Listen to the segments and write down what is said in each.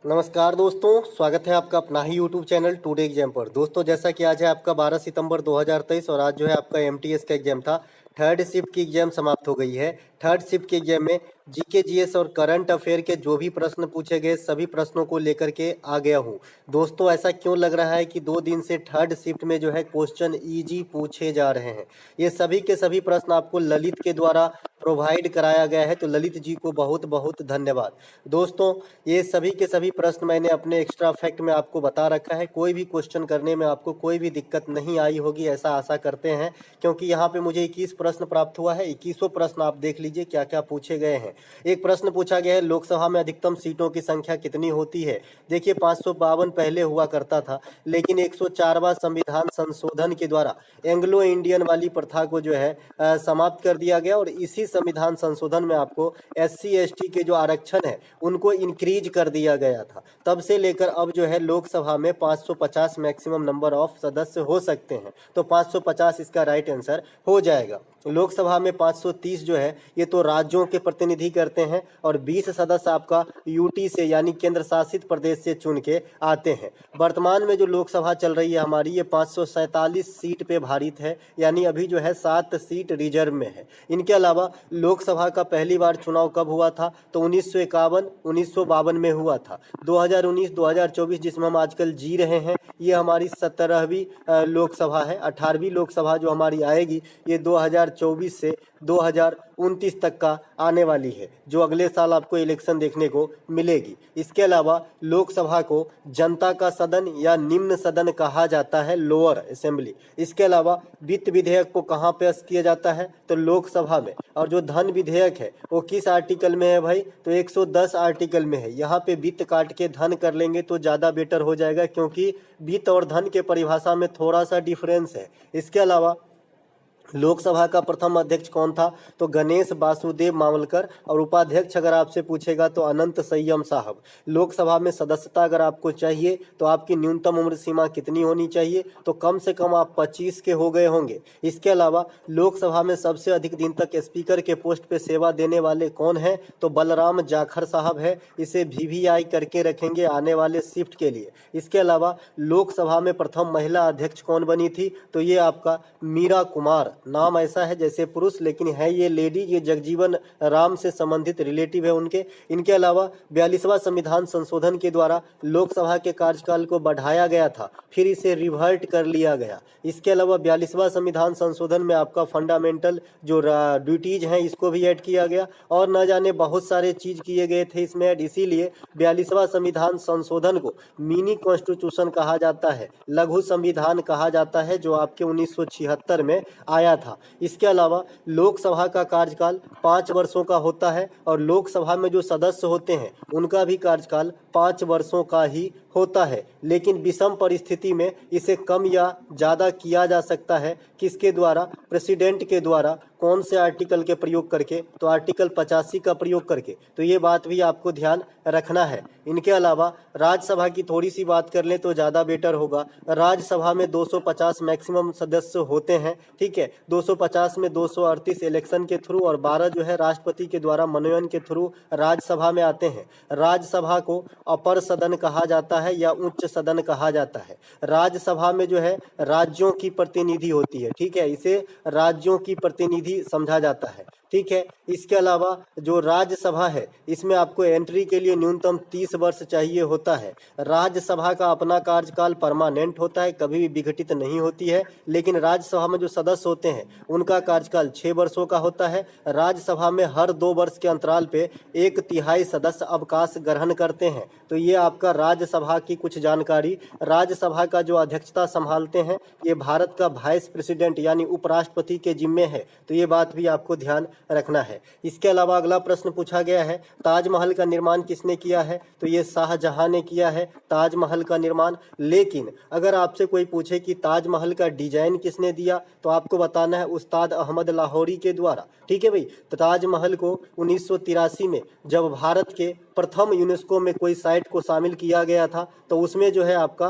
नमस्कार दोस्तों, स्वागत है आपका अपना ही यूट्यूब चैनल टुडे एग्जाम पर। दोस्तों, जैसा कि आज है आपका 12 सितंबर 2023 और आज जो है आपका एमटीएस का एग्जाम था। थर्ड शिफ्ट की एग्जाम समाप्त हो गई है। थर्ड शिफ्ट के एग्जाम में जीके जीएस और करंट अफेयर के जो भी प्रश्न पूछे गए सभी प्रश्नों को लेकर के आ गया हूँ। दोस्तों, ऐसा क्यों लग रहा है कि 2 दिन से थर्ड शिफ्ट में जो है क्वेश्चन इजी पूछे जा रहे हैं? ये सभी के सभी प्रश्न आपको ललित के द्वारा प्रोवाइड कराया गया है, तो ललित जी को बहुत बहुत धन्यवाद। दोस्तों, ये सभी के सभी प्रश्न मैंने अपने एक्स्ट्रा फैक्ट में आपको बता रखा है। कोई भी क्वेश्चन करने में आपको कोई भी दिक्कत नहीं आई होगी, ऐसा आशा करते हैं, क्योंकि यहाँ पे मुझे 21 प्रश्न प्राप्त हुआ है। 21 प्रश्न आप देख लीजिए क्या क्या पूछे गए हैं। एक प्रश्न पूछा गया है, लोकसभा में अधिकतम सीटों की संख्या कितनी होती है? देखिए, 552 पहले हुआ करता था, लेकिन 104वां संविधान संशोधन के द्वारा एंग्लो इंडियन वाली प्रथा को जो है समाप्त कर दिया गया और इसी संविधान संशोधन में आपको SC ST के जो आरक्षण है उनको इंक्रीज कर दिया गया था। तब से लेकर अब जो है लोकसभा में 550 मैक्सिमम नंबर ऑफ सदस्य हो सकते हैं, तो 550 इसका राइट आंसर हो जाएगा। लोकसभा में 530 जो है ये तो राज्यों के प्रतिनिधि करते हैं और 20 सदस्य आपका यूटी से यानी केंद्र शासित प्रदेश से चुन के आते हैं। वर्तमान में जो लोकसभा चल रही है हमारी, ये 547 सीट पे भारित है, यानी अभी जो है 7 सीट रिजर्व में है। इनके अलावा लोकसभा का पहली बार चुनाव कब हुआ था? तो 1951 1952 में हुआ था। 2019 2024 जिसमें हम आजकल जी रहे हैं, ये हमारी 17वीं लोकसभा है। 18वीं लोकसभा जो हमारी आएगी ये 2024 से 2029 तक का आने वाली है, जो अगले साल आपको इलेक्शन देखने को मिलेगी। इसके अलावा लोकसभा को जनता का सदन या निम्न सदन कहा जाता है, लोअर असेंबली। इसके अलावा वित्त विधेयक को कहाँ पेश किया जाता है? तो लोकसभा में। और जो धन विधेयक है वो किस आर्टिकल में है भाई? तो 110 आर्टिकल में है। यहाँ पे वित्त काट के धन कर लेंगे तो ज़्यादा बेटर हो जाएगा, क्योंकि वित्त और धन के परिभाषा में थोड़ा सा डिफरेंस है। इसके अलावा लोकसभा का प्रथम अध्यक्ष कौन था? तो गणेश वासुदेव मावलकर। और उपाध्यक्ष अगर आपसे पूछेगा तो अनंत संयम साहब। लोकसभा में सदस्यता अगर आपको चाहिए तो आपकी न्यूनतम उम्र सीमा कितनी होनी चाहिए? तो कम से कम आप 25 के हो गए होंगे। इसके अलावा लोकसभा में सबसे अधिक दिन तक स्पीकर के पोस्ट पे सेवा देने वाले कौन हैं? तो बलराम जाखड़ साहब है। इसे VVI करके रखेंगे आने वाले शिफ्ट के लिए। इसके अलावा लोकसभा में प्रथम महिला अध्यक्ष कौन बनी थी? तो ये आपका मीरा कुमार। नाम ऐसा है जैसे पुरुष, लेकिन है ये लेडी। ये जगजीवन राम से संबंधित रिलेटिव है उनके। इनके अलावा 42वां संविधान संशोधन के द्वारा लोकसभा के कार्यकाल को बढ़ाया गया था, फिर इसे रिवर्ट कर लिया गया। इसके अलावा 42वां संविधान संशोधन में आपका फंडामेंटल जो ड्यूटीज हैं इसको भी ऐड किया गया, और न जाने बहुत सारे चीज किए गए थे इसमें ऐड। इसीलिए 42वां संविधान संशोधन को मिनी कॉन्स्टिट्यूशन कहा जाता है, लघु संविधान कहा जाता है, जो आपके 1976 में आया था। इसके अलावा लोकसभा का कार्यकाल 5 वर्षों का होता है और लोकसभा में जो सदस्य होते हैं उनका भी कार्यकाल 5 वर्षों का ही होता है, लेकिन विषम परिस्थिति में इसे कम या ज़्यादा किया जा सकता है। किसके द्वारा? प्रेसिडेंट के द्वारा। कौन से आर्टिकल के प्रयोग करके? तो आर्टिकल 85 का प्रयोग करके। तो ये बात भी आपको ध्यान रखना है। इनके अलावा राज्यसभा की थोड़ी सी बात कर लें तो ज़्यादा बेटर होगा। राज्यसभा में 250 मैक्सिमम सदस्य होते हैं, ठीक है। 250 में 238 इलेक्शन के थ्रू और 12 जो है राष्ट्रपति के द्वारा मनोनयन के थ्रू राज्यसभा में आते हैं। राज्यसभा को अपर सदन कहा जाता है या उच्च सदन कहा जाता है। राज्यसभा में जो है राज्यों की प्रतिनिधि होती है, ठीक है। इसे राज्यों की प्रतिनिधि समझा जाता है, ठीक है। इसके अलावा जो राज्यसभा है इसमें आपको एंट्री के लिए न्यूनतम 30 वर्ष चाहिए होता है। राज्यसभा का अपना कार्यकाल परमानेंट होता है, कभी भी विघटित नहीं होती है, लेकिन राज्यसभा में जो सदस्य होते हैं उनका कार्यकाल 6 वर्षों का होता है। राज्यसभा में हर 2 वर्ष के अंतराल पे 1/3 सदस्य अवकाश ग्रहण करते हैं। तो ये आपका राज्यसभा की कुछ जानकारी। राज्यसभा का जो अध्यक्षता संभालते हैं ये भारत का वाइस प्रेसिडेंट यानी उपराष्ट्रपति के जिम्मे है, तो ये बात भी आपको ध्यान रखना है। इसके अलावा अगला प्रश्न पूछा गया है, ताजमहल का निर्माण किसने किया है? तो ये शाहजहां ने किया है ताजमहल का निर्माण। लेकिन अगर आपसे कोई पूछे कि ताजमहल का डिजाइन किसने दिया, तो आपको बताना है उस्ताद अहमद लाहौरी के द्वारा, ठीक है भाई। तो ताजमहल को 1983 में जब भारत के प्रथम यूनेस्को में कोई साइट को शामिल किया गया था, तो उसमें जो है आपका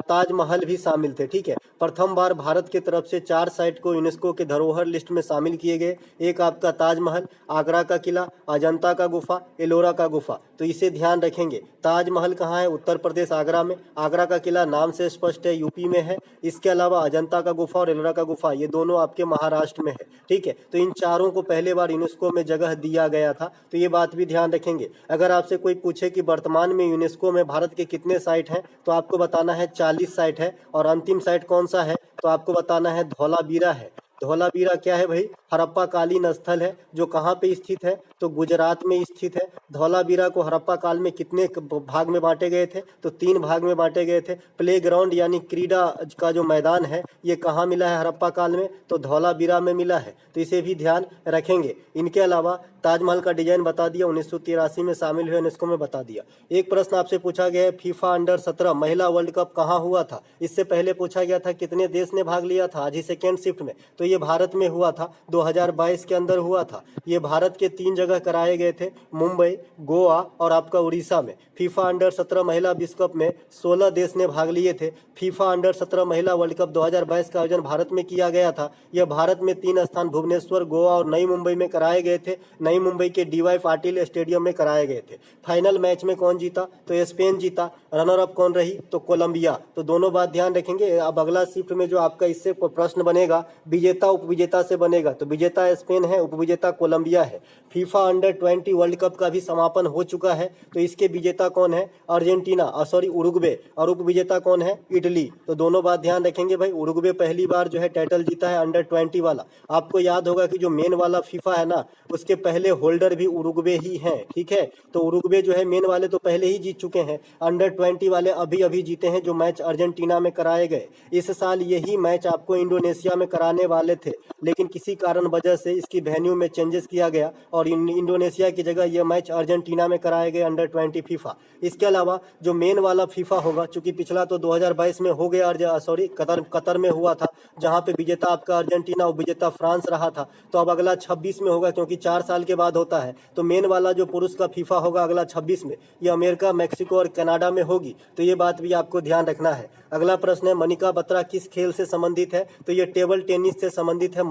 ताजमहल भी शामिल थे। ठीक है, प्रथम बार भारत की तरफ से 4 साइट को यूनेस्को के धरोहर लिस्ट में शामिल किए गए। एक आपका ताजमहल, आगरा का किला, अजंता का गुफा, एलोरा का गुफा। तो इसे ध्यान रखेंगे। ताजमहल कहाँ है? उत्तर प्रदेश, आगरा में। आगरा का किला नाम से स्पष्ट है, यूपी में है। इसके अलावा अजंता का गुफा और एलोरा का गुफा, ये दोनों आपके महाराष्ट्र में है। ठीक है, तो इन चारों को पहले बार यूनेस्को में जगह दिया गया था, तो ये बात भी ध्यान रखेंगे। अगर आपसे कोई पूछे कि वर्तमान में यूनेस्को में भारत के कितने साइट हैं, तो आपको बताना है 40 साइट है। और अंतिम साइट कौन सा है? तो आपको बताना है धौलावीरा है। धौलावीरा क्या है भाई? हड़प्पा कालीन स्थल है, जो कहाँ पे स्थित है? तो गुजरात में स्थित है। धौलावीरा को हड़प्पा काल में कितने भाग में बांटे गए थे? तो 3 भाग में बांटे गए थे। प्ले ग्राउंड यानी क्रीड़ा का जो मैदान है, ये कहाँ मिला है हड़प्पा काल में? तो धौलावीरा में मिला है। तो इसे भी ध्यान रखेंगे। इनके अलावा ताजमहल का डिजाइन बता दिया, 1983 में शामिल हुए यूनेस्को में बता दिया। एक प्रश्न आपसे पूछा गया है, फीफा अंडर 17 महिला वर्ल्ड कप कहाँ हुआ था? इससे पहले पूछा गया था कितने देश ने भाग लिया था, आज ही सेकेंड शिफ्ट में। तो ये भारत में हुआ था, 2022 के अंदर हुआ था। ये भारत के 3 जगह कराए गए थे, मुंबई, गोवा और आपका उड़ीसा में। फीफा अंडर 17 महिला विश्व कप में 16 देश ने भाग लिए थे। फीफा अंडर 17 महिला वर्ल्ड कप 2022 का आयोजन भारत में किया गया था। यह भारत में 3 स्थान भुवनेश्वर, गोवा और नई मुंबई में कराए गए थे। नई मुंबई के डीवाई पाटिल स्टेडियम में कराए गए थे। फाइनल मैच में कौन जीता? तो स्पेन जीता। रनर अप कौन रही? तो कोलंबिया। तो दोनों बात ध्यान रखेंगे। अब अगला शिफ्ट में जो आपका इससे प्रश्न बनेगा, विजेता उपविजेता से बनेगा। तो विजेता स्पेन है, उपविजेता कोलंबिया है। फीफा अंडर 20 वर्ल्ड कप का भी समापन हो चुका है, तो इसके विजेता कौन है? Argentina, Uruguay. और उपविजेता कौन है? इटली। तो दोनों बात ध्यान रखेंगे भाई। उरुग्वे पहली बार जो है टाइटल जीता है अंडर 20 वाला। आपको याद होगा कि जो मेन वाला फीफा है ना, उसके पहले होल्डर भी उरुग्वे ही हैं। ठीक है, तो उरुग्वे जो है मेन वाले तो पहले ही जीत चुके हैं। अंडर 20 वाले अभी अभी जीते हैं, जो मैच अर्जेंटीना में कराए गए। इस साल यही मैच आपको इंडोनेशिया में कराने वाले थे, लेकिन किसी कारण वजह से इसकी वेन्यू में चेंजेस किया गया और इंडोनेशिया की जगह यह मैच अर्जेंटीना में कराए गए अंडर 20 फीफा। इसके अलावा जो मेन वाला फीफा होगा, चूंकि पिछला तो 2022 में हो गया, कतर में हुआ था, जहां पे विजेता आपका अर्जेंटीना, उपविजेता फ्रांस रहा था। तो अब अगला 26 में होगा, क्योंकि 4 साल के बाद होता है। तो मेन वाला जो पुरुष का फीफा होगा अगला 26 में, ये अमेरिका, मैक्सिको और कनाडा में होगी। तो ये बात भी आपको ध्यान रखना है। अगला प्रश्न है, मनिका बत्रा किस खेल से संबंधित है? तो ये टेबल टेनिस से संबंधित है।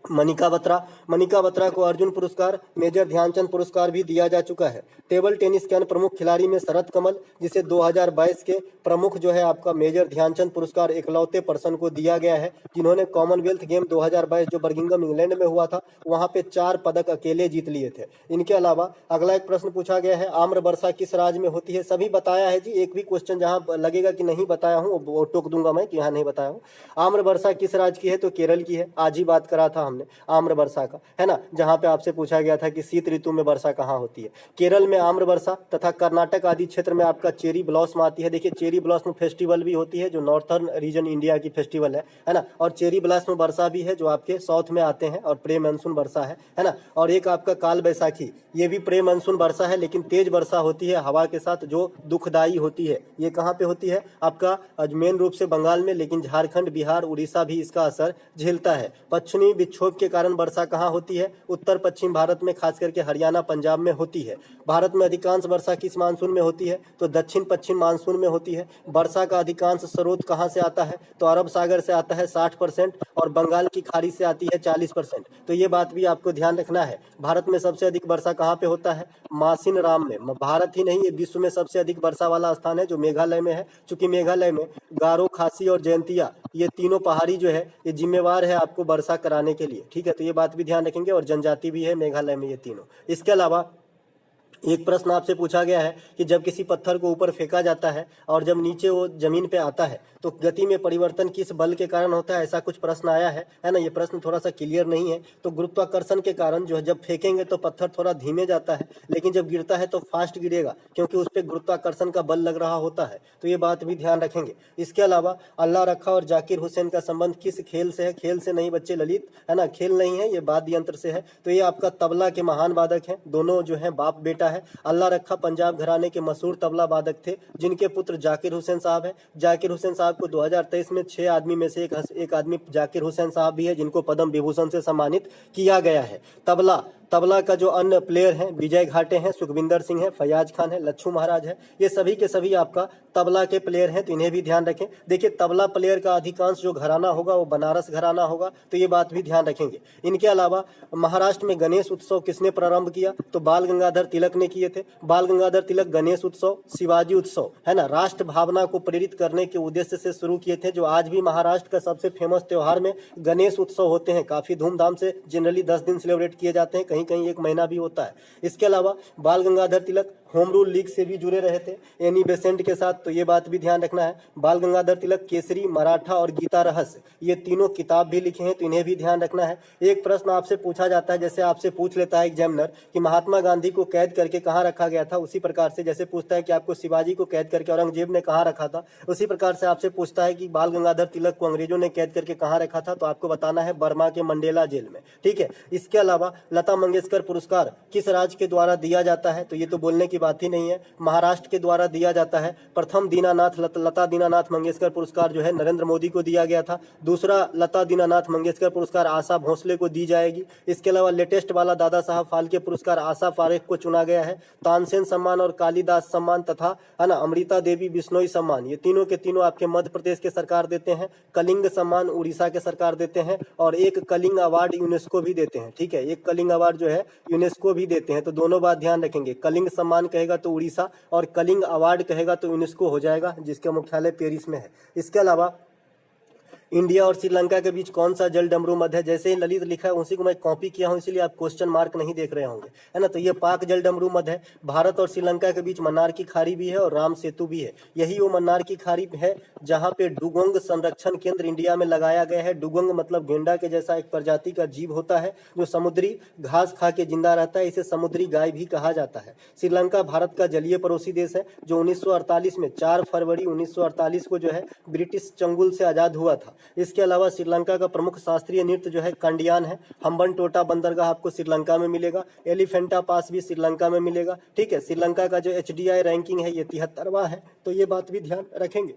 मनिका बत्रा को अर्जुन पुरस्कार, मेजर ध्यानचंद पुरस्कार भी दिया जा चुका है। टेबल टेनिस के अन्य प्रमुख खिलाड़ी में शरद कमल, जिसे 2022 के प्रमुख जो है आपका मेजर ध्यानचंद पुरस्कार इकलौते पर्सन को दिया गया है, जिन्होंने कॉमनवेल्थ गेम 2022 जो बर्मिंघम इंग्लैंड में हुआ था, वहां पे 4 पदक अकेले जीत लिए थे। इनके अलावा अगला एक प्रश्न पूछा गया है, आम्र वर्षा किस राज्य में होती है? सभी बताया है जी। एक भी क्वेश्चन जहां लगेगा कि नहीं बताया हूँ, वो टोक दूंगा मैं कि यहाँ नहीं बताया हूँ। आम्र वर्षा किस राज्य की है? तो केरल की है। आज ही बात करा था हमने आम्र वर्षा का, है ना, जहां पे आपसे पूछा गया था कि शीत ऋतु में वर्षा कहां होती है। केरल में आम्र वर्षा तथा कर्नाटक आदि क्षेत्र में आपका चेरी ब्लॉसम आती है। देखिए, चेरी ब्लॉसम फेस्टिवल भी होती है, जो नॉर्थर्न रीजन इंडिया की फेस्टिवल है ना। और चेरी ब्लॉसम वर्षा भी है, जो आपके साउथ में आते हैं, और प्रे मानसून वर्षा है ना। और एक आपका काल बैसाखी, ये भी प्रे मानसून वर्षा है, लेकिन तेज वर्षा होती है हवा के साथ, जो दुखदायी होती है। ये कहाँ पे होती है? आपका मेन रूप से बंगाल में, लेकिन झारखंड, बिहार, उड़ीसा भी इसका असर झेलता है। पश्चिमी विक्षोभ के कारण वर्षा कहाँ होती है? उत्तर पश्चिम भारत में, खास करके हरियाणा, पंजाब में होती है। भारत में अधिकांश वर्षा किस मानसून में होती है? तो दक्षिण पश्चिम मानसून में होती है। वर्षा का अधिकांश स्रोत कहाँ से आता है? तो अरब सागर से आता है 60%, और बंगाल की खाड़ी से आती है 40%। तो ये बात भी आपको ध्यान रखना है। भारत में सबसे अधिक वर्षा कहाँ पे होता है? मासिनराम में। भारत ही नहीं, ये विश्व में सबसे अधिक वर्षा वाला स्थान है, जो मेघालय में है। चूंकि मेघालय में गारो, खासी और जयंतिया, ये तीनों पहाड़ी जो है, ये जिम्मेवार है आपको वर्षा कराने के लिए। ठीक है, तो ये बात भी ध्यान रखेंगे। और जनजाति भी है मेघालय में ये तीनों। इसके अलावा एक प्रश्न आपसे पूछा गया है कि जब किसी पत्थर को ऊपर फेंका जाता है और जब नीचे वो जमीन पे आता है, तो गति में परिवर्तन किस बल के कारण होता है? ऐसा कुछ प्रश्न आया है ना। ये प्रश्न थोड़ा सा क्लियर नहीं है। तो गुरुत्वाकर्षण के कारण जो है, जब फेंकेंगे तो पत्थर थोड़ा धीमे जाता है, लेकिन जब गिरता है तो फास्ट गिरेगा, क्योंकि उस पर गुरुत्वाकर्षण का बल लग रहा होता है। तो ये बात भी ध्यान रखेंगे। इसके अलावा अल्लाह रखा और जाकिर हुसैन का संबंध किस खेल से है? खेल से नहीं बच्चे, ललित, है ना, खेल नहीं है, ये वाद्य यंत्र से है। तो ये आपका तबला के महान वादक हैं, दोनों जो है बाप बेटा है। अल्लाह रखा पंजाब घराने के मशहूर तबला वादक थे, जिनके पुत्र जाकिर हुसैन साहब है। जाकिर हुसैन साहब को 2023 में 6 आदमी में से एक आदमी जाकिर हुसैन साहब भी है, जिनको पद्म विभूषण से सम्मानित किया गया है। तबला तबला का जो अन्य प्लेयर हैं, विजय घाटे हैं, सुखविंदर सिंह है, फयाज खान है, लच्छू महाराज है, ये सभी के सभी आपका तबला के प्लेयर हैं, तो इन्हें भी ध्यान रखें। देखिए तबला प्लेयर का अधिकांश जो घराना होगा वो बनारस घराना होगा, तो ये बात भी ध्यान रखेंगे। इनके अलावा महाराष्ट्र में गणेश उत्सव किसने प्रारंभ किया, तो बाल गंगाधर तिलक ने किए थे। बाल गंगाधर तिलक गणेश उत्सव, शिवाजी उत्सव है ना, राष्ट्र भावना को प्रेरित करने के उद्देश्य से शुरू किए थे, जो आज भी महाराष्ट्र का सबसे फेमस त्योहार में गणेश उत्सव होते हैं। काफी धूमधाम से जनरली 10 दिन सेलिब्रेट किए जाते हैं, कहीं कहीं 1 महीना भी होता है। इसके अलावा बाल Gangadhar Tilak home rule league से भी जुड़े रहे थे एनी बेसेंट के साथ, तो ये बात भी ध्यान रखना है। बाल गंगाधर तिलक केसरी, मराठा और गीता रहस्य ये तीनों किताब भी लिखे हैं, तो इन्हें भी ध्यान रखना है। एक प्रश्न आपसे पूछा जाता है, जैसे आपसे पूछ लेता है एग्जामिनर कि महात्मा गांधी को कैद करके कहाँ रखा गया था, उसी प्रकार से जैसे पूछता है कि आपको शिवाजी को कैद करके औरंगजेब ने कहाँ रखा था, उसी प्रकार से आपसे पूछता है कि बाल गंगाधर तिलक को अंग्रेजों ने कैद करके कहाँ रखा था, तो आपको बताना है बर्मा के मंडेला जेल में। ठीक है, इसके अलावा लता मंगेशकर पुरस्कार किस राज्य के द्वारा दिया जाता है, तो ये तो बोलने की बात ही नहीं है, महाराष्ट्र के द्वारा दिया जाता है। प्रथम दीनानाथ लता दीनानाथ मंगेशकर पुरस्कार जो है नरेंद्र मोदी को दिया गया था। दूसरा लता दीनानाथ मंगेशकर पुरस्कार आशा भोसले को दी जाएगी। इसके अलावा लेटेस्ट वाला दादा साहब फाल्के पुरस्कार आशा फारेख को चुना गया है। तानसेन सम्मान और कालिदास सम्मान तथा है ना अमृता देवी बिश्नोई सम्मान, ये तीनों के तीनों आपके मध्य प्रदेश के सरकार देते हैं। कलिंग सम्मान उड़ीसा के सरकार देते हैं, और एक कलिंग अवार्ड यूनेस्को भी देते हैं। ठीक है, एक कलिंग अवार्ड जो है यूनेस्को भी देते हैं, तो दोनों बात ध्यान रखेंगे। कलिंग सम्मान कहेगा तो उड़ीसा, और कलिंग अवार्ड कहेगा तो यूनेस्को हो जाएगा, जिसका मुख्यालय पेरिस में है। इसके अलावा इंडिया और श्रीलंका के बीच कौन सा जल डमरू मध्य है, जैसे ही ललित लिखा है उसी को मैं कॉपी किया हूं, इसीलिए आप क्वेश्चन मार्क नहीं देख रहे होंगे, है ना। तो ये पाक जल डमरू मध्य है। भारत और श्रीलंका के बीच मन्नार की खाड़ी भी है और राम सेतु भी है। यही वो मन्नार की खाड़ी है जहां पे डुगोंग संरक्षण केंद्र इंडिया में लगाया गया है। डुगोंग मतलब गेंडा के जैसा एक प्रजाति का जीव होता है जो समुद्री घास खा के जिंदा रहता है, इसे समुद्री गाय भी कहा जाता है। श्रीलंका भारत का जलीय पड़ोसी देश है, जो 1948 में 4 फरवरी 1948 को जो है ब्रिटिश चंगुल से आजाद हुआ था। इसके अलावा श्रीलंका का प्रमुख शास्त्रीय नृत्य जो है कंडियान है। हम्बन टोटा बंदरगाह आपको श्रीलंका में मिलेगा। एलिफेंटा पास भी श्रीलंका में मिलेगा। ठीक है, श्रीलंका का जो HDI रैंकिंग है ये 73वां है, तो ये बात भी ध्यान रखेंगे।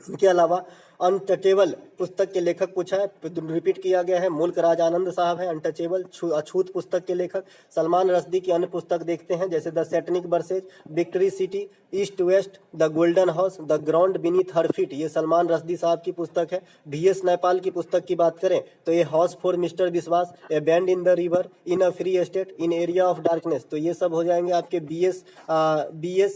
इनके अलावा अनटचेबल पुस्तक के लेखक पूछा है, रिपीट किया गया है, मुल्क राज आनंद साहब है अनटचेबल। अछूत पुस्तक के लेखक सलमान रश्दी की अन्य पुस्तक देखते हैं, जैसे the Satanic versus, victory city, east west, the golden house, the ground beneath her feet, ये सलमान रश्दी साहब की पुस्तक है। VS नेपाल की पुस्तक की बात करें तो ये हाउस फॉर मिस्टर विश्वास, A band in the river, in a free estate, in area of darkness, तो ये सब हो जाएंगे आपके BS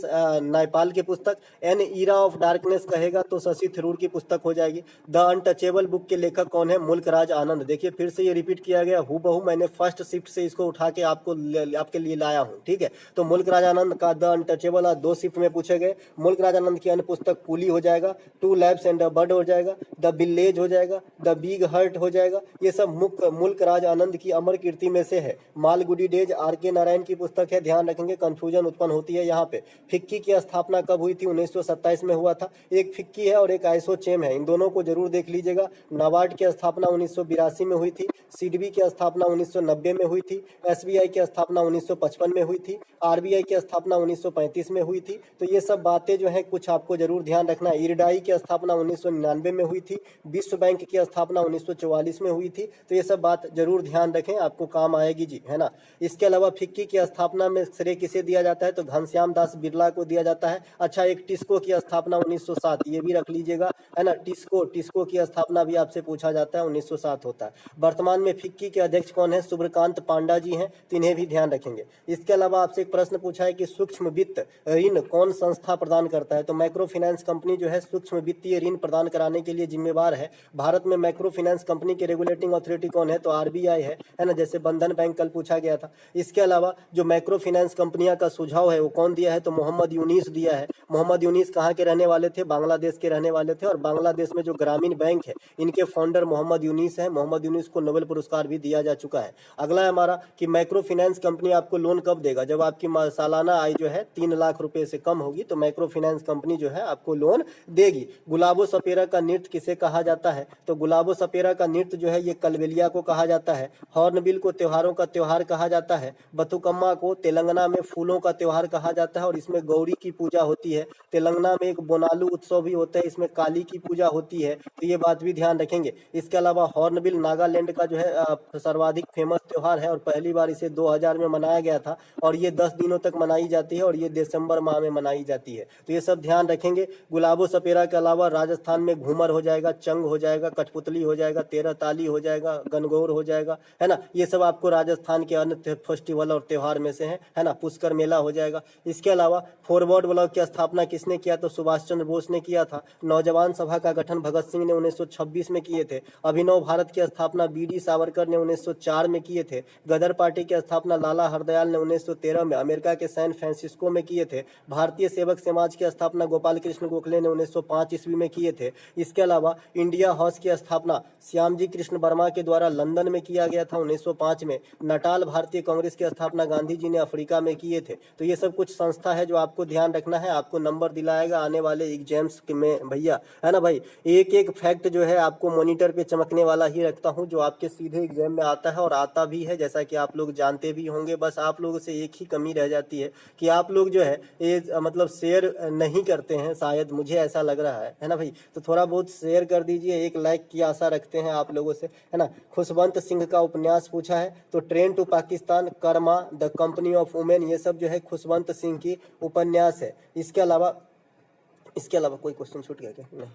नेपाल की पुस्तक। एन ईरा ऑफ डार्कनेस कहेगा तो शशि थरूर की पुस्तक हो जाएगी। द अनटचेबल बुक के लेखक कौन है, मुल्क राज आनंद। देखिए फिर से ये रिपीट किया गया हूबहू, मैंने फर्स्ट शिफ्ट से इसको उठा के आपके लिए लाया हूँ। ठीक है, तो मुल्क राज आनंद का द अनटचेबल 2 शिफ्ट में पूछे गए। मुल्क राज आनंद की अन्य पुस्तक कूली हो जाएगा, 2 लैब्स एंड अ बर्ड हो जाएगा, द विलेज हो जाएगा, द बिग हर्ट हो जाएगा। ये सब मुल्क राज आनंद की अमर कीर्ति में से है। मालगुडी डेज RK नारायण की पुस्तक है, ध्यान रखेंगे कंफ्यूजन उत्पन्न होती है यहाँ पे। फिक्की की स्थापना कब हुई थी, 1927 में हुआ था। एक फिक्की है और एक आइसोचेम है, इन दोनों को जरूर देख लीजिएगा। नाबार्ड की स्थापना 1982 में हुई थी। सिडबी की स्थापना 1990 में हुई थी। SBI की स्थापना 1955 में हुई थी। RBI की स्थापना 1935 में हुई थी। तो ये सब बातें जो है कुछ आपको जरूर ध्यान रखना है। इरडाई की स्थापना 1999 में हुई थी। विश्व बैंक की स्थापना 1944 में हुई थी। तो ये सब बात जरूर ध्यान रखें, आपको काम आएगी जी, है ना। इसके अलावा फिक्की की स्थापना में श्रेय किसे दिया जाता है, तो घनश्याम दास बिरला को दिया जाता है। अच्छा, एक टिस्को की स्थापना 1907, ये भी रख लीजिएगा, है ना। टिस्को की स्थापना भी आपसे पूछा जाता है, 1907 होता है। वर्तमान में फिक्की के अध्यक्ष कौन है, सुब्रकांत पांडा जी हैं, तो इन्हें भी ध्यान रखेंगे। इसके अलावा आपसे एक प्रश्न पूछा है कि सूक्ष्म वित्त ऋण कौन संस्था प्रदान करता है, तो माइक्रो फाइनेंस कंपनी जो है सूक्ष्म वित्तीय ऋण प्रदान कराने के लिए जिम्मेवार है। भारत में माइक्रो फाइनेंस कंपनी के रेगुलेटिंग अथॉरिटी कौन है, तो RBI है ना, जैसे बंधन बैंक कल पूछा गया था। इसके अलावा जो माइक्रो फाइनेंस कंपनियां का सुझाव है वो कौन दिया है, तो मोहम्मद यूनिस दिया है। मोहम्मद यूनिस कहाँ के रहने वाले थे, बांग्लादेश के रहने वाले थे, और बांग्लादेश में जो ग्रामीण बैंक है इनके फाउंडर मोहम्मद यूनिस है। मोहम्मद यूनिस को नोबेल पुरस्कार भी दिया जा चुका है। अगला है हमारा कि माइक्रो फाइनेंस कंपनी आपको लोन कब देगा, जब आपकी सालाना आय जो है 3 लाख रुपए से कम होगी तो माइक्रो फाइनेंस कंपनी जो है आपको लोन देगी। गुलाबो सपेरा का नृत्य किसे कहा जाता है, तो गुलाबो सपेरा का नृत्य जो है ये कलबेलिया को कहा जाता है। हॉर्नबिल को त्योहारों का त्योहार कहा जाता है। बथुकम्मा को तेलंगाना में फूलों का त्योहार कहा जाता है और इसमें गौरी की पूजा होती है। तेलंगाना में एक बोनालू उत्सव भी होता है, इसमें काली की पूजा पूजा होती है, तो ये बात भी ध्यान रखेंगे। इसके अलावा हॉर्नबिल नागालैंड का जो है सर्वाधिक फेमस त्यौहार है और पहली बार इसे 2000 में मनाया गया था और ये 10 दिनों तक मनाई जाती है और ये दिसंबर माह में मनाई जाती है, तो ये सब ध्यान रखेंगे। गुलाबो सपेरा के अलावा राजस्थान में घूमर हो जाएगा, चंग हो जाएगा, कठपुतली हो जाएगा, तेरह ताली हो जाएगा, गनगौर हो जाएगा, है ना, ये सब आपको राजस्थान के अन्य फेस्टिवल और त्यौहार में से है ना। पुष्कर मेला हो जाएगा। इसके अलावा फॉरवर्ड ब्लॉक की स्थापना किसने किया, तो सुभाष चंद्र बोस ने किया था। नौजवान सभा का गठन भगत सिंह ने 1926 में किए थे। अभिनव भारत की स्थापना बीडी सावरकर ने 1904 में किए थे। गदर पार्टी की स्थापना लाला हरदयाल ने 1913 में अमेरिका के सैन फ्रांसिस्को में किए थे। भारतीय सेवक समाज की स्थापना गोपाल कृष्ण गोखले ने 1905 ईस्वी में किए थे। इसके अलावा इंडिया हाउस की स्थापना श्यामजी कृष्ण वर्मा के द्वारा लंदन में किया गया था 1905 में। नटाल भारतीय कांग्रेस की स्थापना गांधी जी ने अफ्रीका में किए थे। तो ये सब कुछ संस्था है जो आपको ध्यान रखना है, आपको नंबर दिलाएगा आने वाले एग्जाम्स में भैया, है ना भाई। एक एक फैक्ट जो है आपको मॉनिटर पे चमकने वाला ही रखता हूँ जो आपके सीधे एग्जाम में आता है और आता भी है, जैसा कि आप लोग जानते भी होंगे। बस आप लोगों से एक ही कमी रह जाती है कि आप लोग जो है ये मतलब शेयर नहीं करते हैं, शायद मुझे ऐसा लग रहा है ना भाई। तो थोड़ा बहुत शेयर कर दीजिए, एक लाइक की आशा रखते हैं आप लोगों से, है ना। खुशवंत सिंह का उपन्यास पूछा है, तो train to Pakistan, Karma, the company of women, ये सब जो है खुशवंत सिंह की उपन्यास है। इसके अलावा कोई क्वेश्चन छूट गया क्या? नहीं।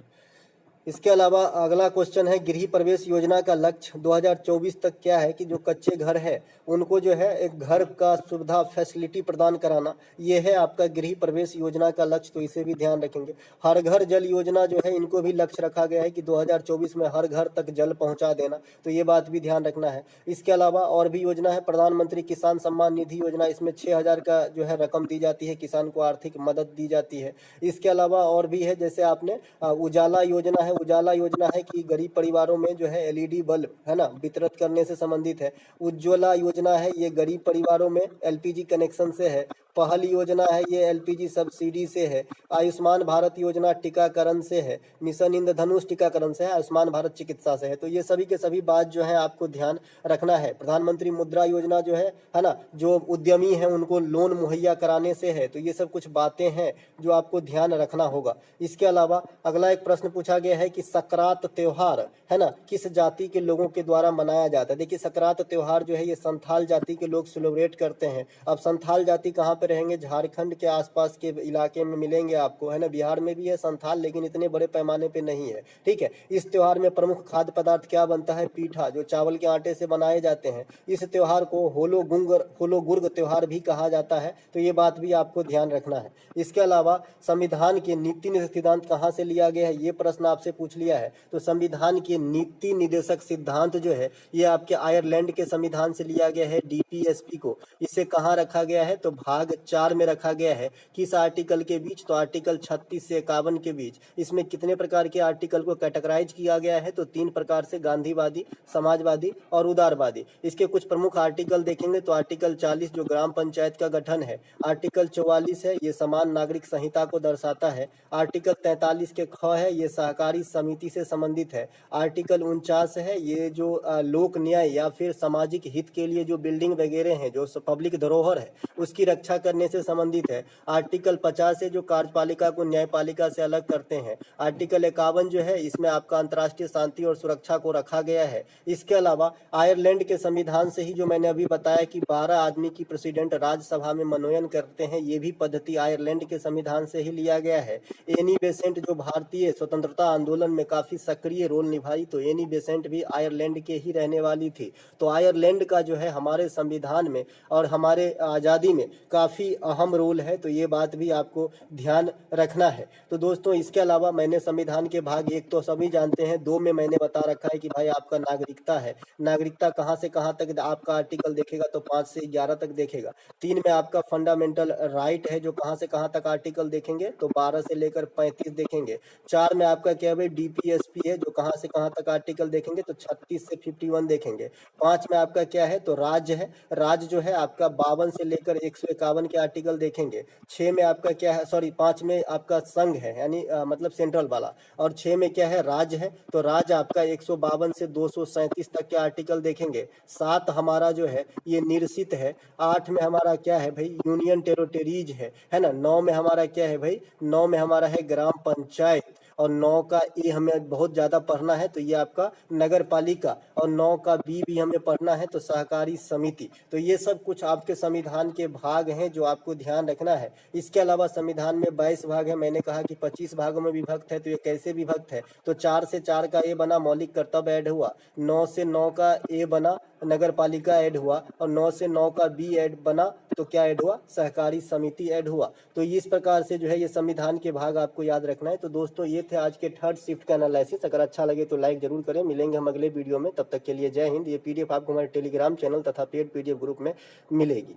इसके अलावा अगला क्वेश्चन है, गृह प्रवेश योजना का लक्ष्य 2024 तक क्या है कि जो कच्चे घर है उनको जो है एक घर का सुविधा फैसिलिटी प्रदान कराना, ये है आपका गृह प्रवेश योजना का लक्ष्य, तो इसे भी ध्यान रखेंगे। हर घर जल योजना जो है इनको भी लक्ष्य रखा गया है कि 2024 में हर घर तक जल पहुंचा देना, तो ये बात भी ध्यान रखना है। इसके अलावा और भी योजना है, प्रधानमंत्री किसान सम्मान निधि योजना, इसमें 6000 का जो है रकम दी जाती है, किसान को आर्थिक मदद दी जाती है। इसके अलावा और भी है, जैसे आपने उजाला योजना है, उजाला योजना है कि गरीब परिवारों में जो है एलईडी बल्ब, है ना, वितरित करने से संबंधित है। उज्ज्वला योजना है, ये गरीब परिवारों में एलपीजी कनेक्शन से है। पहल योजना है, ये एलपीजी सब्सिडी से है। आयुष्मान भारत योजना टीकाकरण से है। मिशन इंद्रधनुष टीकाकरण से है। आयुष्मान भारत चिकित्सा से है। तो ये सभी के सभी बात जो है आपको ध्यान रखना है। प्रधानमंत्री मुद्रा योजना जो है ना, जो उद्यमी है उनको लोन मुहैया कराने से है। तो ये सब कुछ बातें हैं जो आपको ध्यान रखना होगा। इसके अलावा अगला एक प्रश्न पूछा गया है कि सकरात त्योहार, है ना, किस जाति के लोगों के द्वारा मनाया जाता है। देखिए सकरात त्योहार जो है ये संथाल जाति के लोग सेलिब्रेट करते हैं। अब संथाल जाति कहाँ पे रहेंगे, झारखंड के आसपास के इलाके में मिलेंगे आपको, है ना। बिहार में भी है संथाल, लेकिन इतने बड़े पैमाने पे नहीं है, ठीक है। इस त्योहार में प्रमुख खाद्य पदार्थ क्या बनता है, पीठा, जो चावल के आटे से बनाए जाते हैं। इस त्योहार को होलो गुर्ग त्योहार भी कहा जाता है, तो ये बात भी आपको ध्यान रखना है। इसके अलावा संविधान के नीति निर्देशक सिद्धांत कहाँ से लिया गया है, ये प्रश्न आपसे पूछ लिया है। तो संविधान के नीति निर्देशक सिद्धांत जो है ये आपके आयरलैंड के संविधान से लिया गया है, डीपीएसपी को। इसे कहाँ रखा गया है, तो भाग 4 में रखा गया है। किस आर्टिकल के बीच, तो आर्टिकल 36 से 51 के बीच। इसमें कितने प्रकार के आर्टिकल को कैटेगराइज किया गया है, तो 3 प्रकार से, गांधीवादी, समाजवादी और उदारवादी। इसके कुछ प्रमुख आर्टिकल देखेंगे तो आर्टिकल 40 जो ग्राम पंचायत का गठन है, आर्टिकल 44 है ये समान नागरिक संहिता को दर्शाता है, आर्टिकल 43 के ख है ये सहकारी समिति से संबंधित है, आर्टिकल 49 है ये जो लोक न्याय या फिर सामाजिक हित के लिए जो बिल्डिंग वगैरह हैं, जो पब्लिक धरोहर है उसकी रक्षा करने से संबंधित है, आर्टिकल 50 है जो कार्यपालिका को न्यायपालिका से अलग करते हैं, आर्टिकल 51 जो है इसमें आपका अंतर्राष्ट्रीय शांति और सुरक्षा को रखा गया है। इसके अलावा आयरलैंड के संविधान से ही जो मैंने अभी बताया कि 12 आदमी की प्रेसिडेंट राज्यसभा में मनोनयन करते हैं, ये भी पद्धति आयरलैंड के संविधान से ही लिया गया है। एनी बेसेंट जो भारतीय स्वतंत्रता आंदोलन में काफी सक्रिय रोल निभाई, तो एनी बेसेंट भी आयरलैंड के ही रहने वाली थी। तो आयरलैंड का जो है हमारे संविधान में और हमारे आज़ादी में काफ़ी अहम रोल है, तो ये बात भी आपको ध्यान रखना है। तो दोस्तों इसके अलावा मैंने संविधान के भाग 1 तो सभी जानते हैं, 2 में मैंने बता रखा है कि भाई आपका नागरिकता है। नागरिकता कहाँ से कहाँ तक आपका आर्टिकल देखेगा, तो 5 से 11 तक देखेगा। 3 में आपका फंडामेंटल राइट है जो कहाँ से कहाँ तक आर्टिकल देखेंगे, तो 12 से लेकर 35 देखेंगे। 4 में आपका क्या है, डीपीएसपी है जो कहाँ से कहाँ तक आर्टिकल देखेंगे, तो 36 से 51 देखेंगे। 5 में आपका क्या है, तो राज्य है। राज्य जो है आपका 52 से लेकर 151 के आर्टिकल देखेंगे। 6 में आपका क्या है, सॉरी 5 में आपका संघ है, यानी मतलब सेंट्रल वाला, और 6 में क्या है, राज्य है। तो राज्य आपका 152 से 237 तक के आर्टिकल देखेंगे। 7 हमारा जो है ये निर्सित है। 8 में हमारा क्या है भाई, यूनियन टेरिटरीज है ना। 9 में हमारा क्या है भाई, 9 में हमारा है ग्राम पंचायत। और 9 का ए हमें बहुत ज़्यादा पढ़ना है तो ये आपका नगर पालिका, और 9 का बी भी हमें पढ़ना है तो सहकारी समिति। तो ये सब कुछ आपके संविधान के भाग हैं जो आपको ध्यान रखना है। इसके अलावा संविधान में 22 भाग है, मैंने कहा कि 25 भागों में विभक्त है, तो ये कैसे विभक्त है, तो 4 से 4 का ए बना मौलिक कर्तव्य ऐड हुआ, 9 से 9 का ए बना नगर पालिका ऐड हुआ, और 9 से 9 का बी ऐड बना तो क्या ऐड हुआ, सहकारी समिति ऐड हुआ। तो इस प्रकार से जो है ये संविधान के भाग आपको याद रखना है। तो दोस्तों ये थे आज के थर्ड शिफ्ट का एनालिसिस। अगर अच्छा लगे तो लाइक जरूर करें। मिलेंगे हम अगले वीडियो में, तब तक के लिए जय हिंद। ये पीडीएफ आपको हमारे टेलीग्राम चैनल तथा पेड पीडीएफ ग्रुप में मिलेगी।